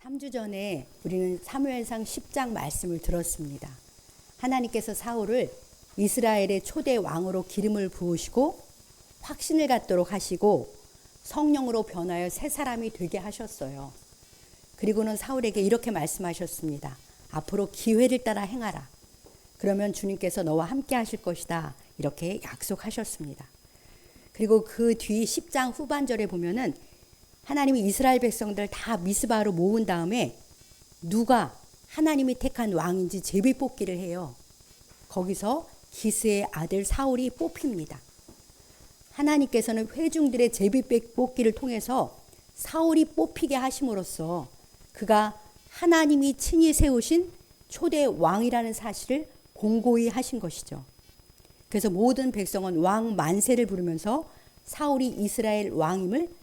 3주 전에 우리는 사무엘상 10장 말씀을 들었습니다. 하나님께서 사울을 이스라엘의 초대 왕으로 기름을 부으시고 확신을 갖도록 하시고 성령으로 변하여 새 사람이 되게 하셨어요. 그리고는 사울에게 이렇게 말씀하셨습니다. 앞으로 기회를 따라 행하라. 그러면 주님께서 너와 함께 하실 것이다. 이렇게 약속하셨습니다. 그리고 그 뒤 10장 후반절에 보면은 하나님이 이스라엘 백성들 다 미스바로 모은 다음에 누가 하나님이 택한 왕인지 제비 뽑기를 해요. 거기서 기스의 아들 사울이 뽑힙니다. 하나님께서는 회중들의 제비 뽑기를 통해서 사울이 뽑히게 하심으로써 그가 하나님이 친히 세우신 초대 왕이라는 사실을 공고히 하신 것이죠. 그래서 모든 백성은 왕 만세를 부르면서 사울이 이스라엘 왕임을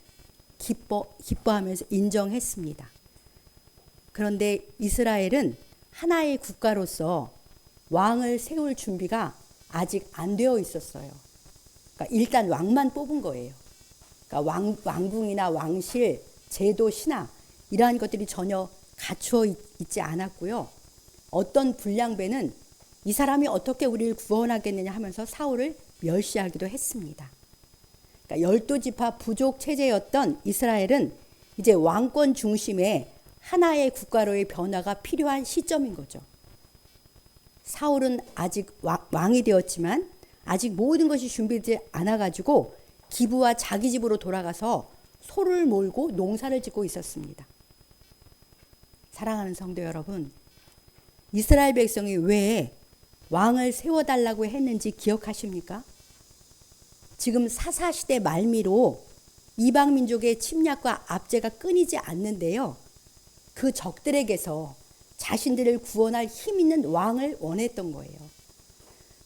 기뻐하면서 인정했습니다. 그런데 이스라엘은 하나의 국가로서 왕을 세울 준비가 아직 안 되어 있었어요. 그러니까 일단 왕만 뽑은 거예요. 그러니까 왕궁이나 왕실, 제도, 신하 이러한 것들이 전혀 갖추어 있지 않았고요. 어떤 불량배는 이 사람이 어떻게 우리를 구원하겠느냐 하면서 사울을 멸시하기도 했습니다. 그러니까 12지파 부족 체제였던 이스라엘은 이제 왕권 중심의 하나의 국가로의 변화가 필요한 시점인 거죠. 사울은 아직 왕이 되었지만 아직 모든 것이 준비되지 않아가지고 기브와 자기 집으로 돌아가서 소를 몰고 농사를 짓고 있었습니다. 사랑하는 성도 여러분, 이스라엘 백성이 왜 왕을 세워달라고 했는지 기억하십니까? 지금 사사시대 말미로 이방민족의 침략과 압제가 끊이지 않는데요. 그 적들에게서 자신들을 구원할 힘 있는 왕을 원했던 거예요.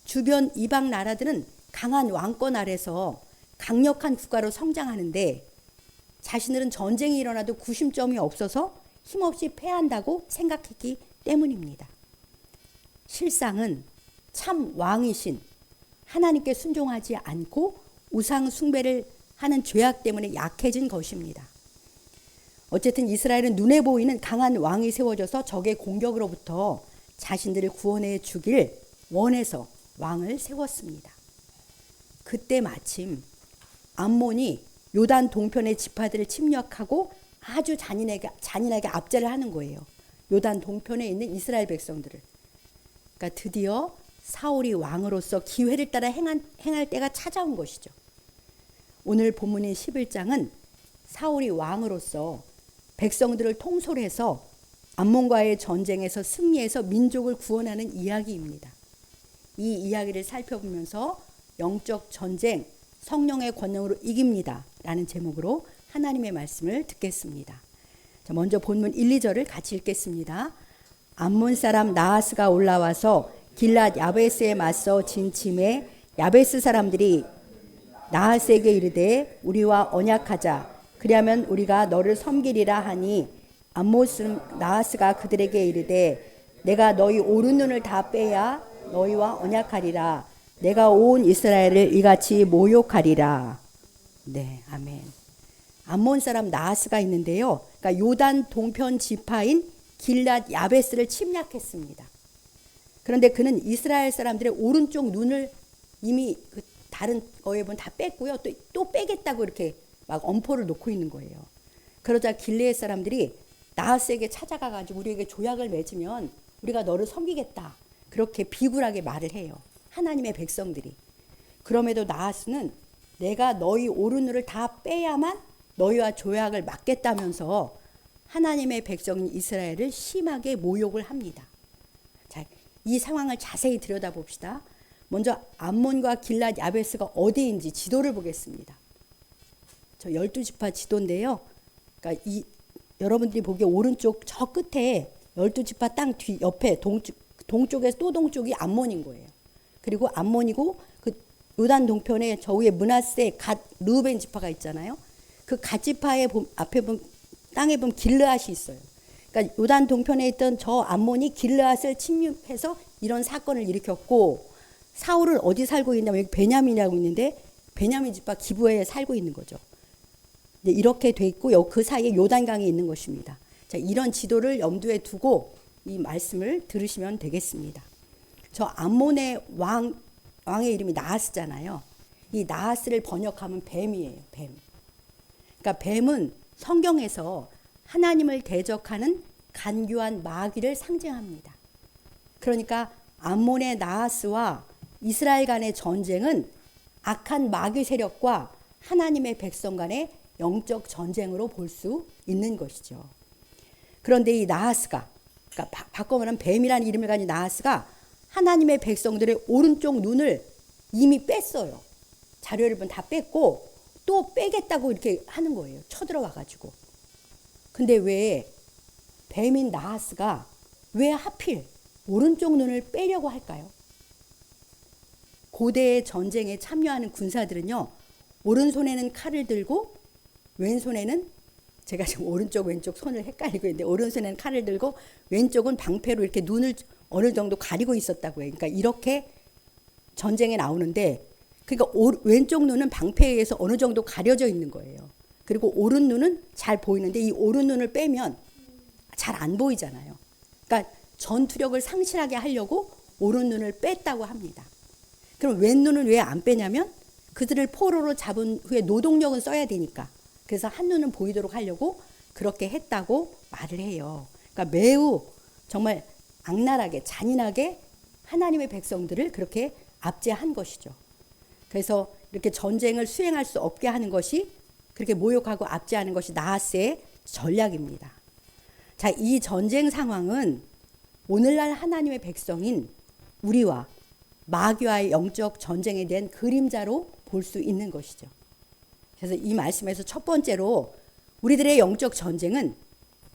주변 이방 나라들은 강한 왕권 아래서 강력한 국가로 성장하는데 자신들은 전쟁이 일어나도 구심점이 없어서 힘없이 패한다고 생각했기 때문입니다. 실상은 참 왕이신 하나님께 순종하지 않고 우상 숭배를 하는 죄악 때문에 약해진 것입니다. 어쨌든 이스라엘은 눈에 보이는 강한 왕이 세워져서 적의 공격으로부터 자신들을 구원해 주길 원해서 왕을 세웠습니다. 그때 마침 암몬이 요단 동편의 지파들을 침략하고 아주 잔인하게 압제를 하는 거예요. 요단 동편에 있는 이스라엘 백성들을. 그러니까 드디어 사울이 왕으로서 기회를 따라 행할 때가 찾아온 것이죠. 오늘 본문인 11장은 사울이 왕으로서 백성들을 통솔해서 암몬과의 전쟁에서 승리해서 민족을 구원하는 이야기입니다. 이 이야기를 살펴보면서 영적 전쟁, 성령의 권능으로 이깁니다. 라는 제목으로 하나님의 말씀을 듣겠습니다. 자, 먼저 본문 1, 2절을 같이 읽겠습니다. 암몬 사람 나하스가 올라와서 길랏 야베스에 맞서 진침해 야베스 사람들이 나하스에게 이르되 우리와 언약하자. 그리하면 우리가 너를 섬기리라 하니 암몬 나하스가 그들에게 이르되 내가 너희 오른눈을 다 빼야 너희와 언약하리라. 내가 온 이스라엘을 이같이 모욕하리라. 네, 아멘. 암몬 사람 나하스가 있는데요. 그러니까 요단 동편 지파인 길랏 야베스를 침략했습니다. 그런데 그는 이스라엘 사람들의 오른쪽 눈을 이미 다른 거에 보면 다 뺐고요. 또 빼겠다고 이렇게 막 엄포를 놓고 있는 거예요. 그러자 길르앗 사람들이 나하스에게 찾아가가지고 우리에게 조약을 맺으면 우리가 너를 섬기겠다. 그렇게 비굴하게 말을 해요. 하나님의 백성들이. 그럼에도 나하스는 내가 너희 오른눈을 다 빼야만 너희와 조약을 맺겠다면서 하나님의 백성인 이스라엘을 심하게 모욕을 합니다. 자, 이 상황을 자세히 들여다봅시다. 먼저 암몬과 길랏 야베스가 어디인지 지도를 보겠습니다. 저 12지파 지도인데요. 그러니까 여러분들이 보기에 오른쪽 저 끝에 12지파 땅 뒤 옆에 동쪽에서 또 동쪽이 암몬인 거예요. 그리고 암몬이고 그 요단 동편에 저 위에 므낫세 갓 르우벤 지파가 있잖아요. 그 갓 지파의 앞에 보면 땅에 보면 길르앗이 있어요. 그러니까 요단 동편에 있던 저 암몬이 길르앗을 침입해서 이런 사건을 일으켰고 사울은 어디 살고 있냐면 여기 베냐민이라고 있는데 베냐민 지파 기브에 살고 있는 거죠. 이렇게 돼 있고 그 사이에 요단강이 있는 것입니다. 자, 이런 지도를 염두에 두고 이 말씀을 들으시면 되겠습니다. 저 암몬의 왕의 이름이 나하스잖아요. 이 나하스를 번역하면 뱀이에요. 뱀. 그러니까 뱀은 성경에서 하나님을 대적하는 간교한 마귀를 상징합니다. 그러니까 암몬의 나하스와 이스라엘 간의 전쟁은 악한 마귀 세력과 하나님의 백성 간의 영적 전쟁으로 볼 수 있는 것이죠. 그런데 이 나하스가, 그러니까 바꿔 말하면 뱀이라는 이름을 가진 나하스가 하나님의 백성들의 오른쪽 눈을 이미 뺐어요. 자료를 다 뺐고 또 빼겠다고 이렇게 하는 거예요. 쳐들어와 가지고. 근데 왜 뱀인 나하스가 왜 하필 오른쪽 눈을 빼려고 할까요? 고대의 전쟁에 참여하는 군사들은요, 오른손에는 칼을 들고 왼손에는, 제가 지금 오른쪽 왼쪽 손을 헷갈리고 있는데, 오른손에는 칼을 들고 왼쪽은 방패로 이렇게 눈을 어느 정도 가리고 있었다고 해요. 그러니까 이렇게 전쟁에 나오는데, 그러니까 왼쪽 눈은 방패에 의해서 어느 정도 가려져 있는 거예요. 그리고 오른 눈은 잘 보이는데 이 오른 눈을 빼면 잘 안 보이잖아요. 그러니까 전투력을 상실하게 하려고 오른 눈을 뺐다고 합니다. 그럼 왼눈은 왜 안 빼냐면 그들을 포로로 잡은 후에 노동력은 써야 되니까. 그래서 한 눈은 보이도록 하려고 그렇게 했다고 말을 해요. 그러니까 매우 정말 악랄하게 잔인하게 하나님의 백성들을 그렇게 압제한 것이죠. 그래서 이렇게 전쟁을 수행할 수 없게 하는 것이, 그렇게 모욕하고 압제하는 것이 나하스의 전략입니다. 자, 이 전쟁 상황은 오늘날 하나님의 백성인 우리와 마귀와의 영적 전쟁에 대한 그림자로 볼 수 있는 것이죠. 그래서 이 말씀에서 첫 번째로 우리들의 영적 전쟁은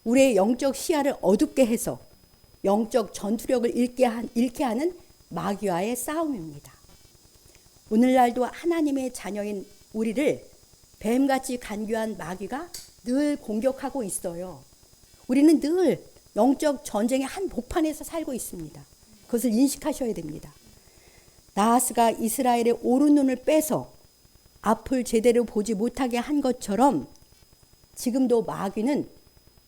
우리의 영적 시야를 어둡게 해서 영적 전투력을 잃게 하는 마귀와의 싸움입니다. 오늘날도 하나님의 자녀인 우리를 뱀같이 간교한 마귀가 늘 공격하고 있어요. 우리는 늘 영적 전쟁의 한 복판에서 살고 있습니다. 그것을 인식하셔야 됩니다. 나하스가 이스라엘의 오른 눈을 빼서 앞을 제대로 보지 못하게 한 것처럼 지금도 마귀는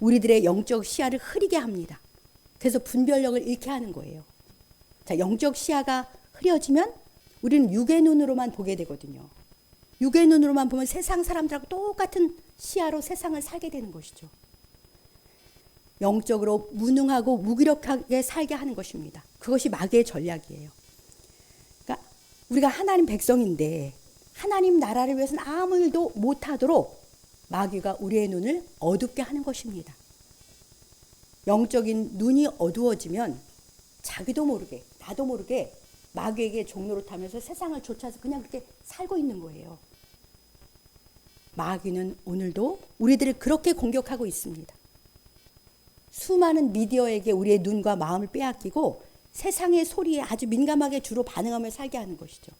우리들의 영적 시야를 흐리게 합니다. 그래서 분별력을 잃게 하는 거예요. 자, 영적 시야가 흐려지면 우리는 육의 눈으로만 보게 되거든요. 육의 눈으로만 보면 세상 사람들하고 똑같은 시야로 세상을 살게 되는 것이죠. 영적으로 무능하고 무기력하게 살게 하는 것입니다. 그것이 마귀의 전략이에요. 그러니까 우리가 하나님 백성인데 하나님 나라를 위해서는 아무 일도 못하도록 마귀가 우리의 눈을 어둡게 하는 것입니다. 영적인 눈이 어두워지면 자기도 모르게, 나도 모르게 마귀에게 종로를 타면서 세상을 쫓아서 그냥 그렇게 살고 있는 거예요. 마귀는 오늘도 우리들을 그렇게 공격하고 있습니다. 수많은 미디어에게 우리의 눈과 마음을 빼앗기고 세상의 소리에 아주 민감하게 주로 반응하며 살게 하는 것이죠.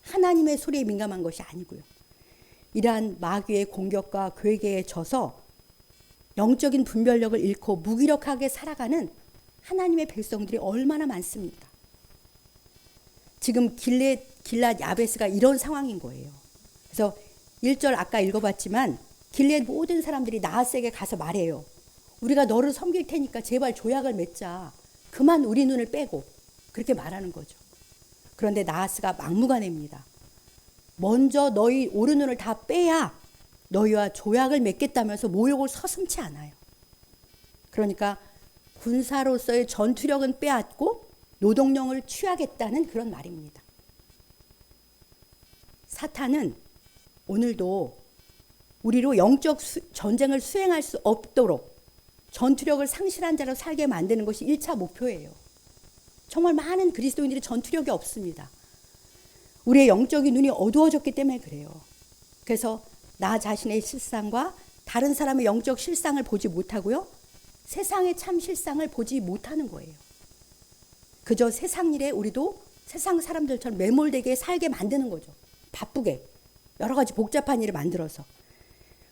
하나님의 소리에 민감한 것이 아니고요. 이러한 마귀의 공격과 괴계에 져서 영적인 분별력을 잃고 무기력하게 살아가는 하나님의 백성들이 얼마나 많습니까? 지금 길랏 야베스가 이런 상황인 거예요. 그래서 1절 아까 읽어봤지만 길렛 모든 사람들이 나하스에게 가서 말해요. 우리가 너를 섬길 테니까 제발 조약을 맺자. 그만 우리 눈을 빼고. 그렇게 말하는 거죠. 그런데 나하스가 막무가내입니다. 먼저 너희 오른 눈을 다 빼야 너희와 조약을 맺겠다면서 모욕을 서슴지 않아요. 그러니까 군사로서의 전투력은 빼앗고 노동력을 취하겠다는 그런 말입니다. 사탄은 오늘도 우리로 영적 전쟁을 수행할 수 없도록 전투력을 상실한 자로 살게 만드는 것이 1차 목표예요. 정말 많은 그리스도인들이 전투력이 없습니다. 우리의 영적인 눈이 어두워졌기 때문에 그래요. 그래서 나 자신의 실상과 다른 사람의 영적 실상을 보지 못하고요. 세상의 참 실상을 보지 못하는 거예요. 그저 세상 일에 우리도 세상 사람들처럼 매몰되게 살게 만드는 거죠. 바쁘게 여러 가지 복잡한 일을 만들어서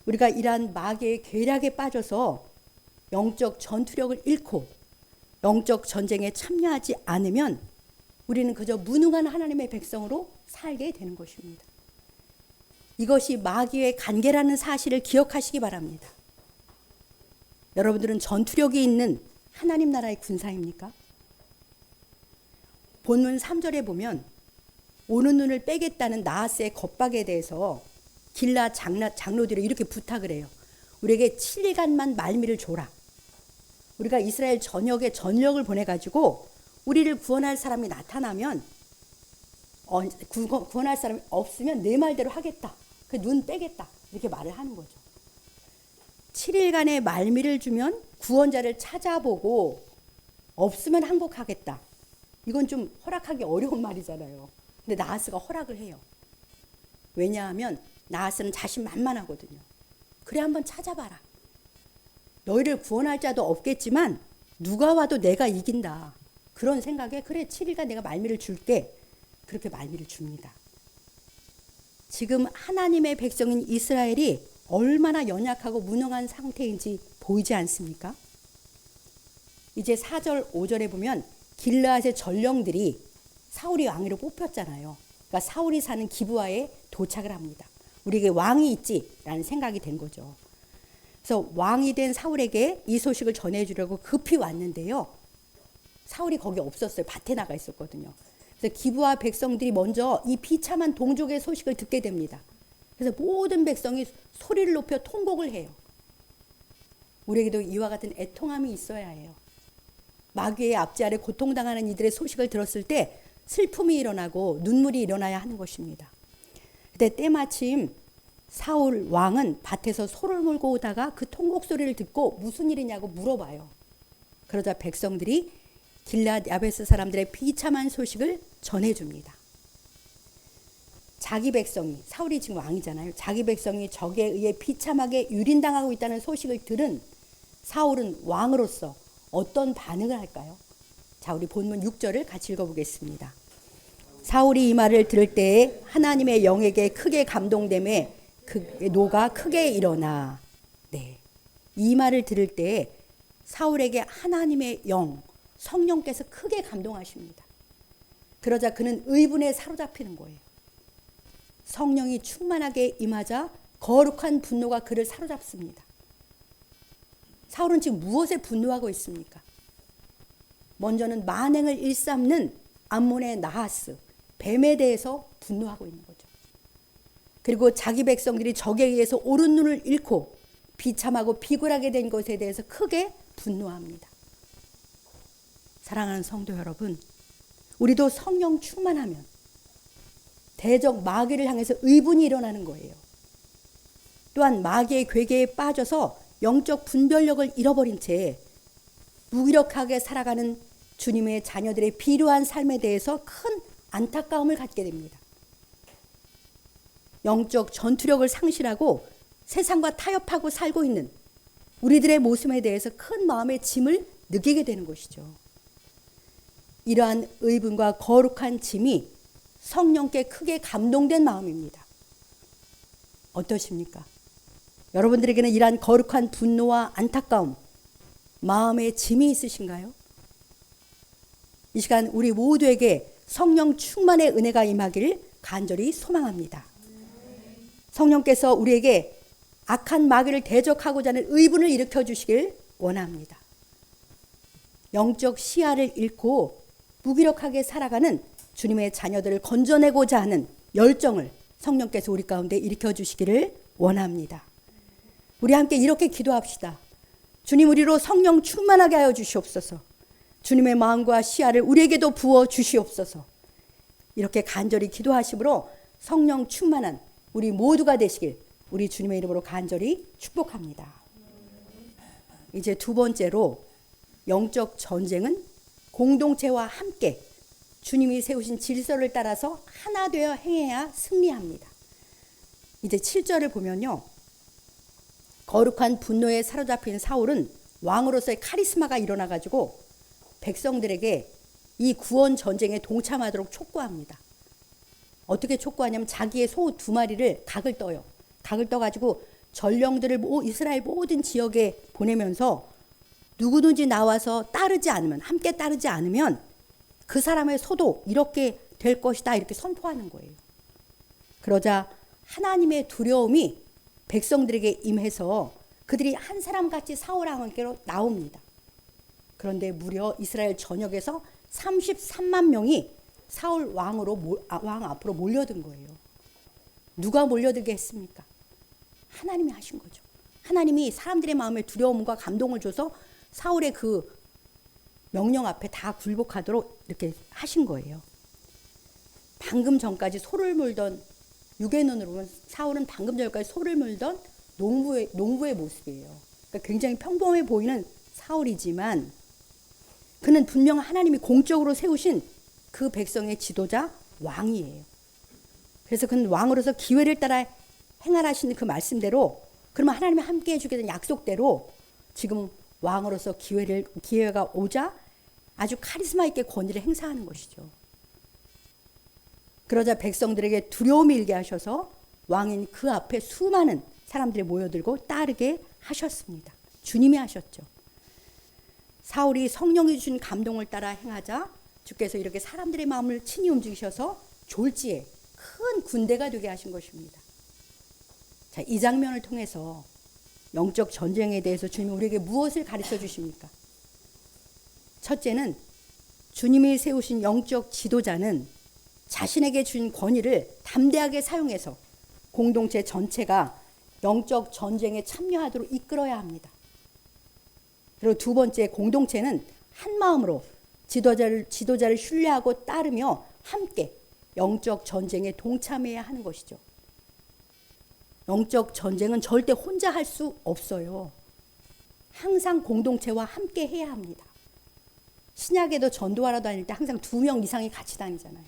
우리가 이러한 마귀의 계략에 빠져서 영적 전투력을 잃고 영적 전쟁에 참여하지 않으면 우리는 그저 무능한 하나님의 백성으로 살게 되는 것입니다. 이것이 마귀의 관계라는 사실을 기억하시기 바랍니다. 여러분들은 전투력이 있는 하나님 나라의 군사입니까? 본문 3절에 보면 오는 눈을 빼겠다는 나하스의 겁박에 대해서 길라 장로들이 이렇게 부탁을 해요. 우리에게 7일간만 말미를 줘라. 우리가 이스라엘 전역에 전력을 보내가지고 우리를 구원할 사람이 나타나면 구원할 사람이 없으면 내 말대로 하겠다. 그 눈 빼겠다. 이렇게 말을 하는 거죠. 7일간의 말미를 주면 구원자를 찾아보고 없으면 항복하겠다. 이건 좀 허락하기 어려운 말이잖아요. 근데 나하스가 허락을 해요. 왜냐하면 나하스는 자신만만하거든요. 그래 한번 찾아봐라. 너희를 구원할 자도 없겠지만 누가 와도 내가 이긴다. 그런 생각에 그래 7일간 내가 말미를 줄게. 그렇게 말미를 줍니다. 지금 하나님의 백성인 이스라엘이 얼마나 연약하고 무능한 상태인지 보이지 않습니까? 이제 4절 5절에 보면 길르앗의 전령들이 사울이 왕위로 뽑혔잖아요. 그러니까 사울이 사는 기브아에 도착을 합니다. 우리에게 왕이 있지라는 생각이 된 거죠. 그래서 왕이 된 사울에게 이 소식을 전해주려고 급히 왔는데요. 사울이 거기 없었어요. 밭에 나가 있었거든요. 그래서 기브아 백성들이 먼저 이 비참한 동족의 소식을 듣게 됩니다. 그래서 모든 백성이 소리를 높여 통곡을 해요. 우리에게도 이와 같은 애통함이 있어야 해요. 마귀의 압제 아래 고통당하는 이들의 소식을 들었을 때 슬픔이 일어나고 눈물이 일어나야 하는 것입니다. 그때 때마침 사울 왕은 밭에서 소를 몰고 오다가 그 통곡 소리를 듣고 무슨 일이냐고 물어봐요. 그러자 백성들이 길앗 야베스 사람들의 비참한 소식을 전해줍니다. 자기 백성이, 사울이 지금 왕이잖아요. 자기 백성이 적에 의해 비참하게 유린당하고 있다는 소식을 들은 사울은 왕으로서 어떤 반응을 할까요? 자, 우리 본문 6절을 같이 읽어보겠습니다. 사울이 이 말을 들을 때에 하나님의 영에게 크게 감동됨에 그 노가 크게 일어나. 네, 이 말을 들을 때에 사울에게 하나님의 영, 성령께서 크게 감동하십니다. 그러자 그는 의분에 사로잡히는 거예요. 성령이 충만하게 임하자 거룩한 분노가 그를 사로잡습니다. 사울은 지금 무엇에 분노하고 있습니까? 먼저는 만행을 일삼는 암몬의 나하스, 뱀에 대해서 분노하고 있는 거죠. 그리고 자기 백성들이 적에 의해서 옳은 눈을 잃고 비참하고 비굴하게 된 것에 대해서 크게 분노합니다. 사랑하는 성도 여러분, 우리도 성령 충만하면 대적 마귀를 향해서 의분이 일어나는 거예요. 또한 마귀의 괴계에 빠져서 영적 분별력을 잃어버린 채 무기력하게 살아가는 주님의 자녀들의 비루한 삶에 대해서 큰 안타까움을 갖게 됩니다. 영적 전투력을 상실하고 세상과 타협하고 살고 있는 우리들의 모습에 대해서 큰 마음의 짐을 느끼게 되는 것이죠. 이러한 의분과 거룩한 짐이 성령께 크게 감동된 마음입니다. 어떠십니까? 여러분들에게는 이러한 거룩한 분노와 안타까움, 마음의 짐이 있으신가요? 이 시간 우리 모두에게 성령 충만의 은혜가 임하기를 간절히 소망합니다. 성령께서 우리에게 악한 마귀를 대적하고자 하는 의분을 일으켜 주시길 원합니다. 영적 시야를 잃고 무기력하게 살아가는 주님의 자녀들을 건져내고자 하는 열정을 성령께서 우리 가운데 일으켜 주시기를 원합니다. 우리 함께 이렇게 기도합시다. 주님, 우리로 성령 충만하게 하여 주시옵소서. 주님의 마음과 시야를 우리에게도 부어 주시옵소서. 이렇게 간절히 기도하심으로 성령 충만한 우리 모두가 되시길 우리 주님의 이름으로 간절히 축복합니다. 이제 두 번째로 영적 전쟁은 공동체와 함께 주님이 세우신 질서를 따라서 하나 되어 행해야 승리합니다. 이제 7절을 보면요. 거룩한 분노에 사로잡힌 사울은 왕으로서의 카리스마가 일어나가지고 백성들에게 이 구원 전쟁에 동참하도록 촉구합니다. 어떻게 촉구하냐면 자기의 소 2마리를 각을 떠요. 각을 떠가지고 전령들을 이스라엘 모든 지역에 보내면서 누구든지 나와서 함께 따르지 않으면 그 사람의 소도 이렇게 될 것이다, 이렇게 선포하는 거예요. 그러자 하나님의 두려움이 백성들에게 임해서 그들이 한 사람같이 사울 왕에게로 나옵니다. 그런데 무려 이스라엘 전역에서 33만 명이 사울 왕 앞으로 몰려든 거예요. 누가 몰려들게 했습니까? 하나님이 하신 거죠. 하나님이 사람들의 마음에 두려움과 감동을 줘서 사울의 그 명령 앞에 다 굴복하도록 이렇게 하신 거예요. 방금 전까지 소를 물던, 육의 눈으로 보면 사울은 방금 전까지 소를 물던 농부의 모습이에요. 그러니까 굉장히 평범해 보이는 사울이지만 그는 분명 하나님이 공적으로 세우신 그 백성의 지도자 왕이에요. 그래서 그는 왕으로서 기회를 따라 행하라시는 그 말씀대로, 그러면 하나님이 함께 해주겠다는 약속대로 지금 왕으로서 기회가 오자 아주 카리스마 있게 권위를 행사하는 것이죠. 그러자 백성들에게 두려움이 일게 하셔서 왕인 그 앞에 수많은 사람들이 모여들고 따르게 하셨습니다. 주님이 하셨죠. 사울이 성령이 주신 감동을 따라 행하자 주께서 이렇게 사람들의 마음을 친히 움직이셔서 졸지에 큰 군대가 되게 하신 것입니다. 자, 이 장면을 통해서 영적 전쟁에 대해서 주님이 우리에게 무엇을 가르쳐 주십니까? 첫째는 주님이 세우신 영적 지도자는 자신에게 준 권위를 담대하게 사용해서 공동체 전체가 영적 전쟁에 참여하도록 이끌어야 합니다. 그리고 두 번째, 공동체는 한 마음으로 지도자를 신뢰하고 따르며 함께 영적 전쟁에 동참해야 하는 것이죠. 영적 전쟁은 절대 혼자 할 수 없어요. 항상 공동체와 함께 해야 합니다. 신약에도 전도하러 다닐 때 항상 2명 이상이 같이 다니잖아요.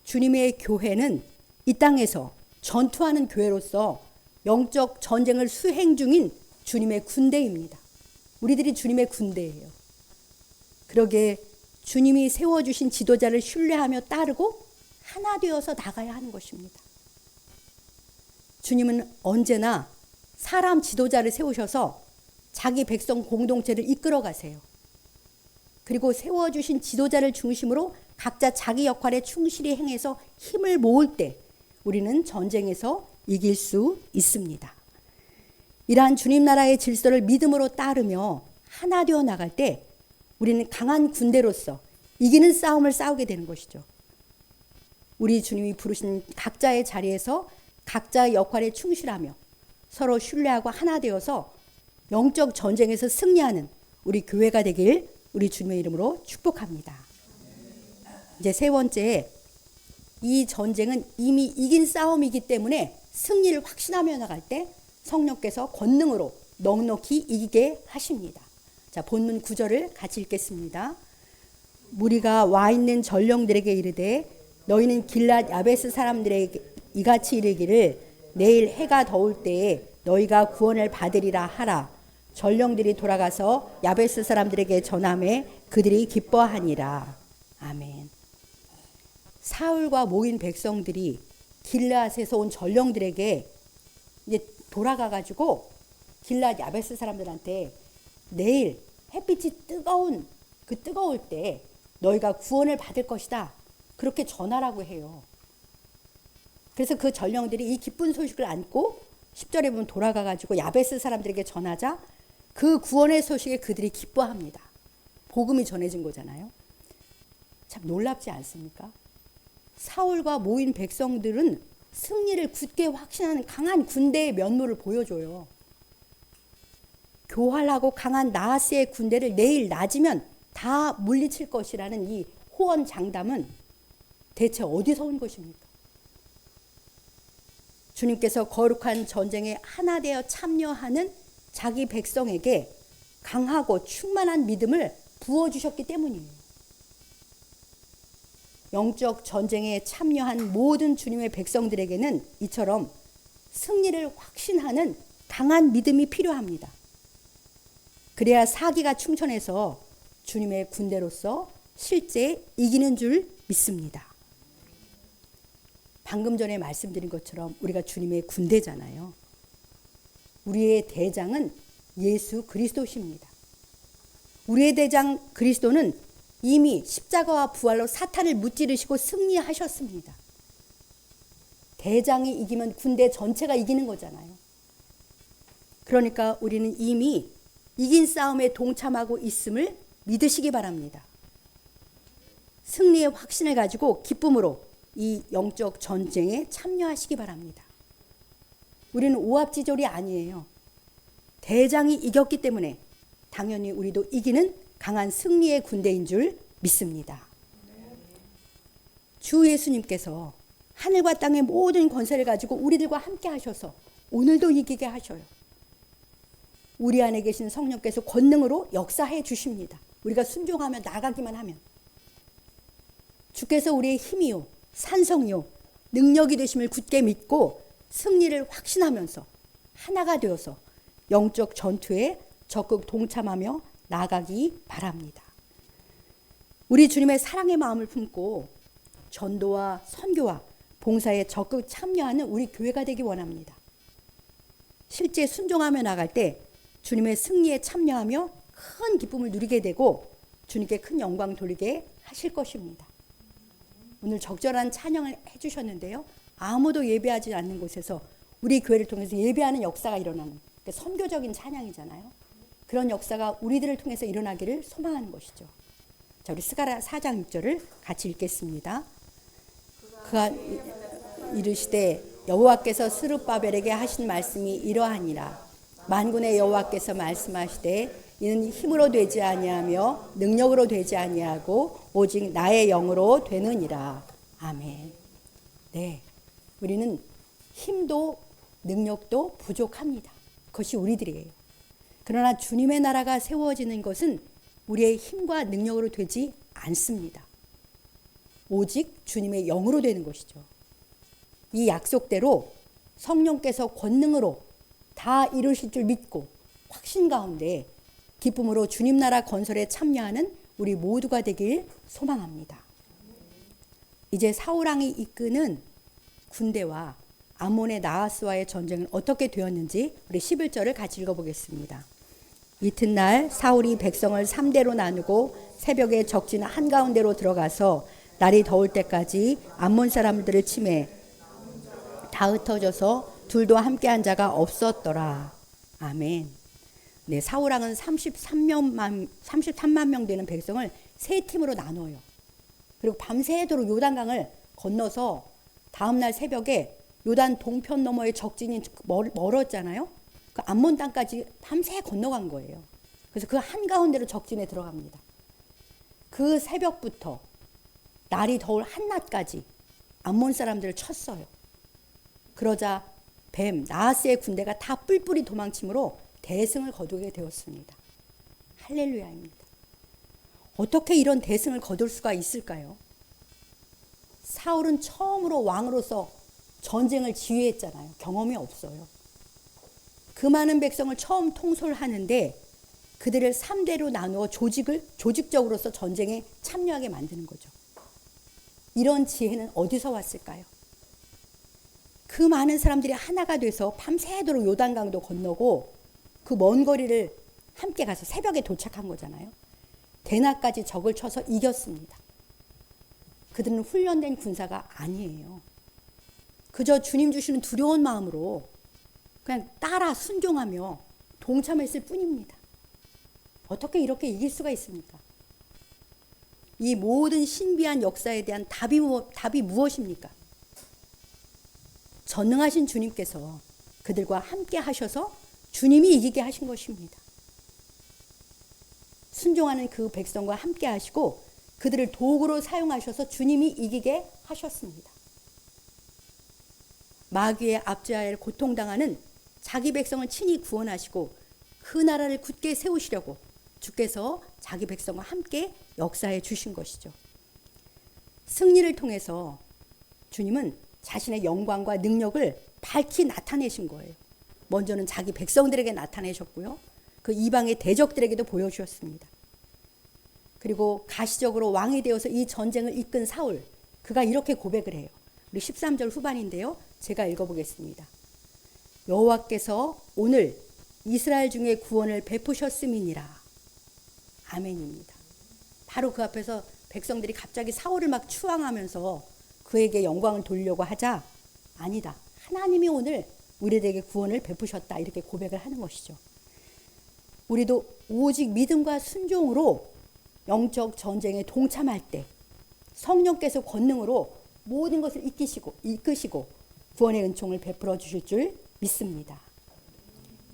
주님의 교회는 이 땅에서 전투하는 교회로서 영적 전쟁을 수행 중인 주님의 군대입니다. 우리들이 주님의 군대예요. 그러기에 주님이 세워주신 지도자를 신뢰하며 따르고 하나 되어서 나가야 하는 것입니다. 주님은 언제나 사람 지도자를 세우셔서 자기 백성 공동체를 이끌어 가세요. 그리고 세워주신 지도자를 중심으로 각자 자기 역할에 충실히 행해서 힘을 모을 때 우리는 전쟁에서 이길 수 있습니다. 이러한 주님 나라의 질서를 믿음으로 따르며 하나 되어 나갈 때 우리는 강한 군대로서 이기는 싸움을 싸우게 되는 것이죠. 우리 주님이 부르신 각자의 자리에서 각자의 역할에 충실하며 서로 신뢰하고 하나 되어서 영적 전쟁에서 승리하는 우리 교회가 되길 우리 주님의 이름으로 축복합니다. 이제 세 번째, 이 전쟁은 이미 이긴 싸움이기 때문에 승리를 확신하며 나갈 때 성령께서 권능으로 넉넉히 이기게 하십니다. 자, 본문 9절을 같이 읽겠습니다. 무리가 와 있는 전령들에게 이르되 너희는 길랏 야베스 사람들에게 이같이 이르기를 내일 해가 더울 때에 너희가 구원을 받으리라 하라. 전령들이 돌아가서 야베스 사람들에게 전하매 그들이 기뻐하니라. 아멘. 사울과 모인 백성들이 길앗에서 온 전령들에게 이제 돌아가가지고 길앗 야베스 사람들한테 내일 햇빛이 뜨거울 때 너희가 구원을 받을 것이다. 그렇게 전하라고 해요. 그래서 그 전령들이 이 기쁜 소식을 안고 10절에 보면 돌아가가지고 야베스 사람들에게 전하자 그 구원의 소식에 그들이 기뻐합니다. 복음이 전해진 거잖아요. 참 놀랍지 않습니까? 사울과 모인 백성들은 승리를 굳게 확신하는 강한 군대의 면모를 보여줘요. 교활하고 강한 나하스의 군대를 내일 낮이면 다 물리칠 것이라는 이 호언장담은 대체 어디서 온 것입니까? 주님께서 거룩한 전쟁에 하나 되어 참여하는 자기 백성에게 강하고 충만한 믿음을 부어주셨기 때문이에요. 영적 전쟁에 참여한 모든 주님의 백성들에게는 이처럼 승리를 확신하는 강한 믿음이 필요합니다. 그래야 사기가 충천해서 주님의 군대로서 실제 이기는 줄 믿습니다. 방금 전에 말씀드린 것처럼 우리가 주님의 군대잖아요. 우리의 대장은 예수 그리스도십니다. 우리의 대장 그리스도는 이미 십자가와 부활로 사탄을 무찌르시고 승리하셨습니다. 대장이 이기면 군대 전체가 이기는 거잖아요. 그러니까 우리는 이미 이긴 싸움에 동참하고 있음을 믿으시기 바랍니다. 승리의 확신을 가지고 기쁨으로 이 영적 전쟁에 참여하시기 바랍니다. 우리는 오합지졸이 아니에요. 대장이 이겼기 때문에 당연히 우리도 이기는 강한 승리의 군대인 줄 믿습니다. 주 예수님께서 하늘과 땅의 모든 권세를 가지고 우리들과 함께 하셔서 오늘도 이기게 하셔요. 우리 안에 계신 성령께서 권능으로 역사해 주십니다. 우리가 순종하며 나가기만 하면. 주께서 우리의 힘이요, 산성이요, 능력이 되심을 굳게 믿고 승리를 확신하면서 하나가 되어서 영적 전투에 적극 동참하며 나가기 바랍니다. 우리 주님의 사랑의 마음을 품고 전도와 선교와 봉사에 적극 참여하는 우리 교회가 되기 원합니다. 실제 순종하며 나갈 때 주님의 승리에 참여하며 큰 기쁨을 누리게 되고 주님께 큰 영광 돌리게 하실 것입니다. 오늘 적절한 찬양을 해주셨는데요. 아무도 예배하지 않는 곳에서 우리 교회를 통해서 예배하는 역사가 일어나는, 그러니까 선교적인 찬양이잖아요. 그런 역사가 우리들을 통해서 일어나기를 소망하는 것이죠. 자, 우리 스가랴 4장 6절을 같이 읽겠습니다. 그가 이르시되 여호와께서 스룹바벨에게 하신 말씀이 이러하니라. 만군의 여호와께서 말씀하시되 이는 힘으로 되지 아니하며 능력으로 되지 아니하고 오직 나의 영으로 되느니라. 아멘. 네, 우리는 힘도 능력도 부족합니다. 그것이 우리들이에요. 그러나 주님의 나라가 세워지는 것은 우리의 힘과 능력으로 되지 않습니다. 오직 주님의 영으로 되는 것이죠. 이 약속대로 성령께서 권능으로 다 이루실 줄 믿고 확신 가운데 기쁨으로 주님 나라 건설에 참여하는 우리 모두가 되길 소망합니다. 이제 사울왕이 이끄는 군대와 암몬의 나하스와의 전쟁은 어떻게 되었는지 우리 11절을 같이 읽어보겠습니다. 이튿날 사울이 백성을 3대로 나누고 새벽에 적진 한가운데로 들어가서 날이 더울 때까지 암몬 사람들을 치매 다 흩어져서 둘도 함께한 자가 없었더라. 아멘. 네, 사울왕은 33만 명 되는 백성을 세 팀으로 나눠요. 그리고 밤새도록 요단강을 건너서 다음날 새벽에 요단 동편 너머의 적진이 멀었잖아요. 그 암몬 땅까지 밤새 건너간 거예요. 그래서 그 한가운데로 적진에 들어갑니다. 그 새벽부터 날이 더울 한낮까지 암몬 사람들을 쳤어요. 그러자 뱀 나하스의 군대가 다 뿔뿔이 도망치므로 대승을 거두게 되었습니다. 할렐루야입니다. 어떻게 이런 대승을 거둘 수가 있을까요? 사울은 처음으로 왕으로서 전쟁을 지휘했잖아요. 경험이 없어요. 그 많은 백성을 처음 통솔하는데 그들을 3대로 나누어 조직적으로서 전쟁에 참여하게 만드는 거죠. 이런 지혜는 어디서 왔을까요? 그 많은 사람들이 하나가 돼서 밤새도록 요단강도 건너고 그 먼 거리를 함께 가서 새벽에 도착한 거잖아요. 대낮까지 적을 쳐서 이겼습니다. 그들은 훈련된 군사가 아니에요. 그저 주님 주시는 두려운 마음으로 그냥 따라 순종하며 동참했을 뿐입니다. 어떻게 이렇게 이길 수가 있습니까? 이 모든 신비한 역사에 대한 답이 무엇입니까? 전능하신 주님께서 그들과 함께 하셔서 주님이 이기게 하신 것입니다. 순종하는 그 백성과 함께 하시고 그들을 도구로 사용하셔서 주님이 이기게 하셨습니다. 마귀의 압제하에 고통당하는 자기 백성을 친히 구원하시고 그 나라를 굳게 세우시려고 주께서 자기 백성과 함께 역사해 주신 것이죠. 승리를 통해서 주님은 자신의 영광과 능력을 밝히 나타내신 거예요. 먼저는 자기 백성들에게 나타내셨고요. 그 이방의 대적들에게도 보여주셨습니다. 그리고 가시적으로 왕이 되어서 이 전쟁을 이끈 사울, 그가 이렇게 고백을 해요. 우리 13절 후반인데요. 제가 읽어보겠습니다. 여호와께서 오늘 이스라엘 중에 구원을 베푸셨음이니라. 아멘입니다. 바로 그 앞에서 백성들이 갑자기 사울을 막 추앙하면서 그에게 영광을 돌리려고 하자 아니다. 하나님이 오늘 우리들에게 구원을 베푸셨다. 이렇게 고백을 하는 것이죠. 우리도 오직 믿음과 순종으로 영적 전쟁에 동참할 때 성령께서 권능으로 모든 것을 이끄시고 구원의 은총을 베풀어 주실 줄 믿습니다.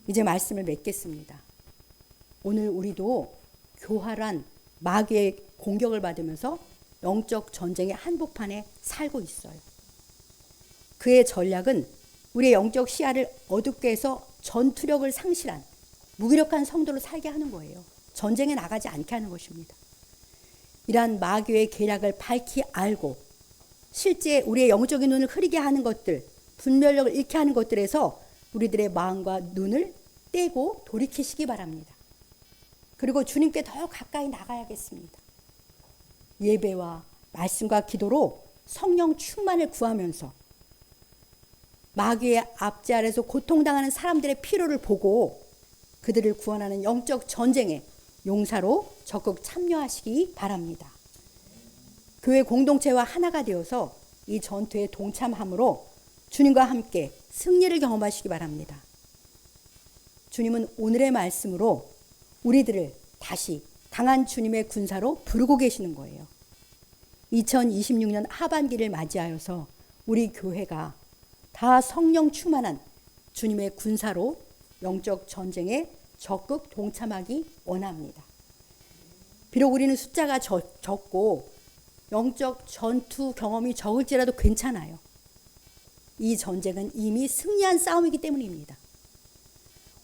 이제 말씀을 맺겠습니다. 오늘 우리도 교활한 마귀의 공격을 받으면서 영적 전쟁의 한복판에 살고 있어요. 그의 전략은 우리의 영적 시야를 어둡게 해서 전투력을 상실한 무기력한 성도로 살게 하는 거예요. 전쟁에 나가지 않게 하는 것입니다. 이러한 마귀의 계략을 밝히 알고 실제 우리의 영적인 눈을 흐리게 하는 것들, 분별력을 잃게 하는 것들에서 우리들의 마음과 눈을 떼고 돌이키시기 바랍니다. 그리고 주님께 더 가까이 나가야겠습니다. 예배와 말씀과 기도로 성령 충만을 구하면서 마귀의 압제 아래서 고통당하는 사람들의 필요를 보고 그들을 구원하는 영적 전쟁에 용사로 적극 참여하시기 바랍니다. 교회 공동체와 하나가 되어서 이 전투에 동참함으로 주님과 함께 승리를 경험하시기 바랍니다. 주님은 오늘의 말씀으로 우리들을 다시 강한 주님의 군사로 부르고 계시는 거예요. 2026년 하반기를 맞이하여서 우리 교회가 다 성령 충만한 주님의 군사로 영적 전쟁에 적극 동참하기 원합니다. 비록 우리는 숫자가 적고 영적 전투 경험이 적을지라도 괜찮아요. 이 전쟁은 이미 승리한 싸움이기 때문입니다.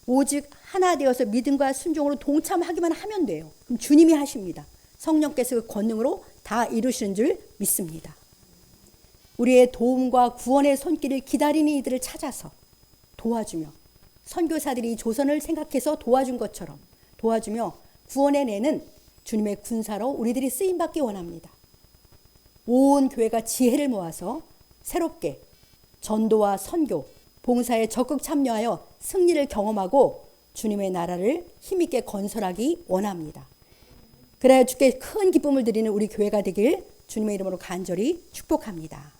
오직 하나 되어서 믿음과 순종으로 동참하기만 하면 돼요. 그럼 주님이 하십니다. 성령께서 그 권능으로 다 이루시는 줄 믿습니다. 우리의 도움과 구원의 손길을 기다리는 이들을 찾아서 도와주며 선교사들이 조선을 생각해서 도와준 것처럼 도와주며 구원의 내는 주님의 군사로 우리들이 쓰임받기 원합니다. 온 교회가 지혜를 모아서 새롭게 전도와 선교, 봉사에 적극 참여하여 승리를 경험하고 주님의 나라를 힘있게 건설하기 원합니다. 그래야 주께 큰 기쁨을 드리는 우리 교회가 되길 주님의 이름으로 간절히 축복합니다.